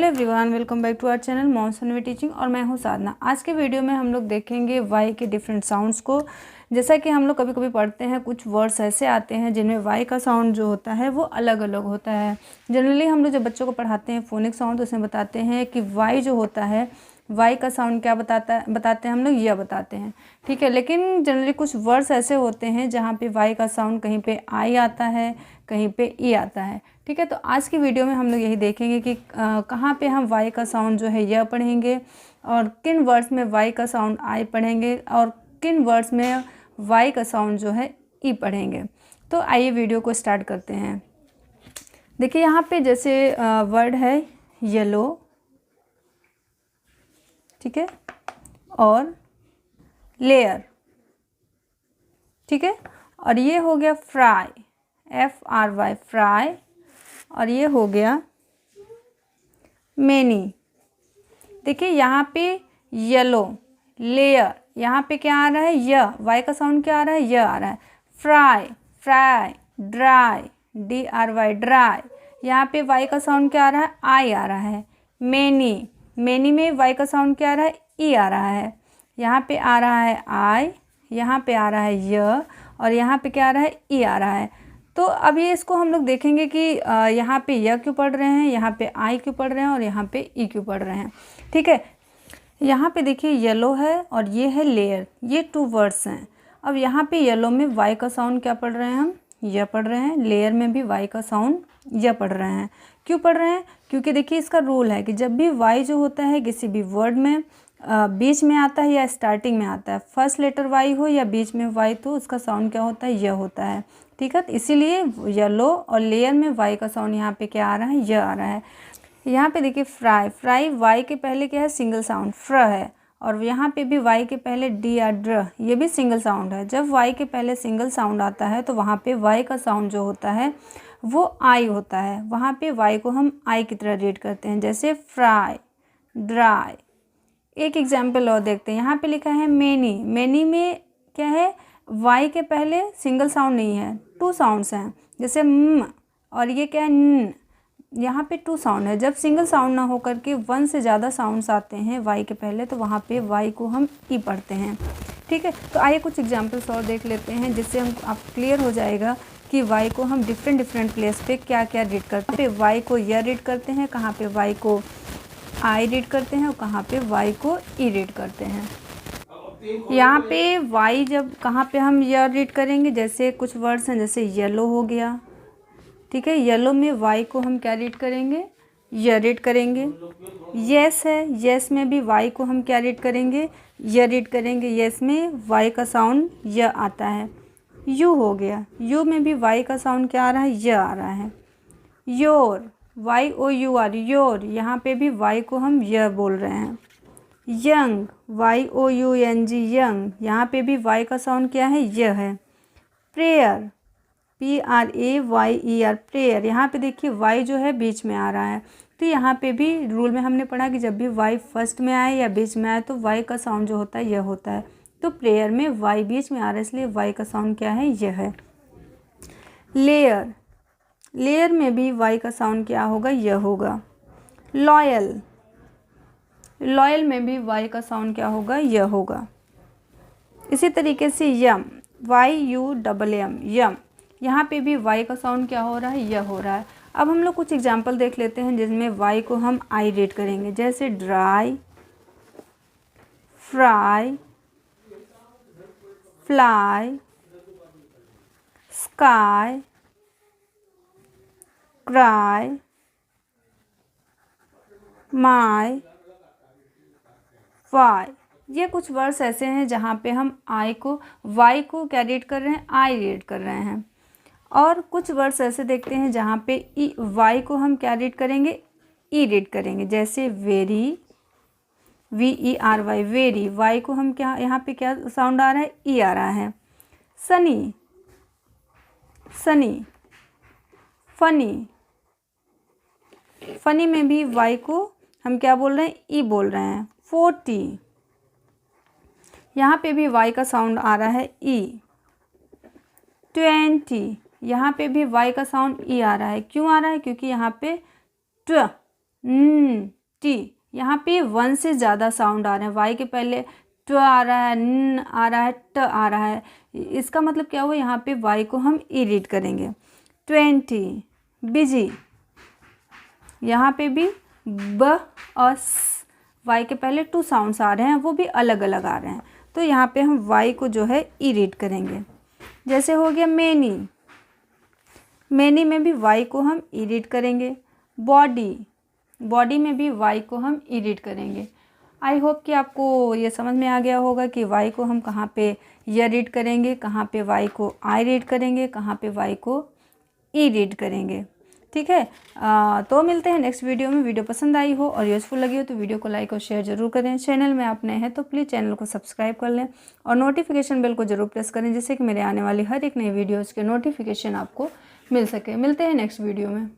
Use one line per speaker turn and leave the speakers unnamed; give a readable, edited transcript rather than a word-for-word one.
Hello everyone, welcome back to our channel moms way teaching और मैं हूं साधना। आज के वीडियो में हम लोग देखेंगे वाई के डिफरेंट साउंड्स को। जैसा कि हम लोग कभी कभी पढ़ते हैं, कुछ वर्ड्स ऐसे आते हैं जिनमें वाई का साउंड जो होता है वो अलग अलग होता है। जनरली हम लोग जब बच्चों को पढ़ाते हैं फोनिक साउंड तो उसमें बताते हैं कि वाई जो होता है, वाई का साउंड क्या बताते हैं हम लोग, यह बताते हैं, ठीक है। लेकिन जनरली कुछ वर्ड्स ऐसे होते हैं जहाँ पे वाई का साउंड कहीं पे आई आता है, कहीं पे ई आता है, ठीक है। तो आज की वीडियो में हम लोग यही देखेंगे कि कहाँ पे हम वाई का साउंड जो है यह पढ़ेंगे और किन वर्ड्स में वाई का साउंड आई पढ़ेंगे और किन वर्ड्स में वाई का साउंड जो है ई पढ़ेंगे। तो आइए वीडियो को स्टार्ट करते हैं। देखिए यहाँ पे जैसे वर्ड है येलो, ठीक है, और लेयर, ठीक है, और ये हो गया फ्राई, FRY फ्राई, और ये हो गया मैनी। देखिए यहाँ पे येलो, लेयर, यहाँ पे क्या आ रहा है, य, वाई का साउंड क्या आ रहा है, य आ रहा है। Fry, fry, dry, DRY dry, यहाँ पे वाई का साउंड क्या आ रहा है, आई आ रहा है। मैनी, मैनी में वाई का साउंड क्या आ रहा है, ई आ रहा है। यहाँ पे आ रहा है आई, यहाँ पे आ रहा है य, और यहाँ पे क्या आ रहा है, ई आ रहा है। तो अब ये इसको हम लोग देखेंगे कि यहाँ पे य क्यों पढ़ रहे हैं, यहाँ पे आई क्यों पढ़ रहे हैं और यहाँ पे ई क्यों पढ़ रहे हैं, ठीक है। यहाँ पे देखिए येलो है और ये है लेयर, ये टू वर्ड्स हैं। अब यहाँ पे येलो में वाई का साउंड क्या पढ़ रहे हैं हम, यह पढ़ रहे हैं। लेयर में भी वाई का साउंड यह पढ़ रहे हैं। क्यों पढ़ रहे हैं, क्योंकि देखिए इसका रूल है कि जब भी वाई जो होता है किसी भी वर्ड में बीच में आता है या स्टार्टिंग में आता है, फर्स्ट लेटर वाई हो या बीच में वाई, तो उसका साउंड क्या होता है, यह होता है, ठीक है। तो इसीलिए येलो और लेयर में वाई का साउंड यहाँ पे क्या आ रहा है, यह आ रहा है। यहाँ पे देखिए फ्राई, फ्राई वाई के पहले क्या है, सिंगल साउंड फ्र है, और यहाँ पे भी वाई के पहले डी या ड्र, ये भी सिंगल साउंड है। जब वाई के पहले सिंगल साउंड आता है तो वहाँ पे वाई का साउंड जो होता है वो आई होता है। वहाँ पे वाई को हम आई की तरह रीड करते हैं, जैसे फ्राई, ड्राई। एक एग्जाम्पल और देखते हैं। यहाँ पे लिखा है मैनी, मैनी में क्या है, वाई के पहले सिंगल साउंड नहीं है, टू साउंड्स हैं, जैसे म, और ये क्या है, न। यहाँ पे टू साउंड है। जब सिंगल साउंड ना होकर के वन से ज़्यादा साउंड्स आते हैं वाई के पहले तो वहाँ पे वाई को हम ई पढ़ते हैं, ठीक है। तो आइए कुछ एग्जांपल्स और देख लेते हैं जिससे हम आप क्लियर हो जाएगा कि वाई को हम डिफरेंट प्लेस पे क्या क्या रीड करते हैं। पे वाई को यह रीड करते हैं, कहाँ पे वाई को आई रीड करते हैं और कहाँ पे वाई को ई रीड करते हैं। यहाँ पे वाई जब कहाँ पे हम यह रीड करेंगे, जैसे कुछ वर्ड्स हैं, जैसे येलो हो गया, ठीक है। येलो में वाई को हम क्या रीड करेंगे, यह रीड करेंगे। यस है, यस में भी वाई को हम क्या रीड करेंगे, यह रीड करेंगे। यस में वाई का साउंड यह आता है। यू हो गया, यू में भी वाई का साउंड क्या आ रहा है, यह आ रहा है। योर, YOUR योर, यहाँ पे भी वाई को हम यह बोल रहे हैं। यंग, YOUNG यंग, यहाँ पे भी वाई का साउंड क्या है, यह है। प्रेयर, PRAYER प्रेयर, यहाँ पे देखिए वाई जो है बीच में आ रहा है। तो यहाँ पे भी रूल में हमने पढ़ा कि जब भी वाई फर्स्ट में आए या बीच में आए तो वाई का साउंड जो होता है यह होता है। तो प्रेयर में वाई बीच में आ रहा है, इसलिए वाई का साउंड क्या है, यह है। लेयर, लेयर में भी वाई का साउंड क्या होगा, यह होगा। लॉयल, लॉयल में भी वाई का साउंड क्या होगा, यह होगा। इसी तरीके से यम, YUMM यम, यहाँ पे भी वाई का साउंड क्या हो रहा है, यह हो रहा है। अब हम लोग कुछ एग्जांपल देख लेते हैं जिसमें वाई को हम आई रीड करेंगे, जैसे dry, fry, fly, sky, cry, my, why. ये कुछ वर्ड्स ऐसे हैं जहाँ पे हम आई को, वाई को क्या रीड कर रहे हैं, आई रीड कर रहे हैं। और कुछ वर्ड्स ऐसे देखते हैं जहाँ पे ई, वाई को हम क्या रीड करेंगे, ई रीड करेंगे, जैसे वेरी, VERY वेरी, वाई को हम क्या, यहाँ पे क्या साउंड आ रहा है, ई आ रहा है। सनी, सनी, फनी, फनी में भी वाई को हम क्या बोल रहे हैं, ई बोल रहे हैं। 40, यहाँ पे भी वाई का साउंड आ रहा है, ई। 20, यहाँ पे भी वाई का साउंड ई आ रहा है। क्यों आ रहा है, क्योंकि यहाँ पे ट्व टी। यहाँ पे 1 से ज़्यादा साउंड आ रहे हैं। वाई के पहले ट आ रहा है, न आ रहा है, ट आ रहा है। इसका मतलब क्या हुआ, यहाँ पे वाई को हम ई रीड करेंगे। 20 बिजी। यहाँ पे भी ब और स, वाई के पहले 2 साउंड्स आ रहे हैं, वो भी अलग अलग आ रहे हैं। तो यहाँ पे हम वाई को जो है ई रीड करेंगे। जैसे हो गया मैनी, मैनी में भी वाई को हम ई रीड करेंगे। बॉडी, बॉडी में भी वाई को हम ई रीड करेंगे। आई होप कि आपको ये समझ में आ गया होगा कि वाई को हम कहाँ पे य रीड करेंगे, कहाँ पे वाई को आई रीड करेंगे, कहाँ पे वाई को ई रीड करेंगे। ठीक है, तो मिलते हैं नेक्स्ट वीडियो में। वीडियो पसंद आई हो और यूज़फुल लगी हो तो वीडियो को लाइक और शेयर जरूर करें। चैनल में आप नए हैं तो प्लीज़ चैनल को सब्सक्राइब कर लें और नोटिफिकेशन बेल को जरूर प्रेस करें, जिससे कि मेरे आने वाली हर एक नई वीडियोज़ के नोटिफिकेशन आपको मिल सके। मिलते हैं नेक्स्ट वीडियो में।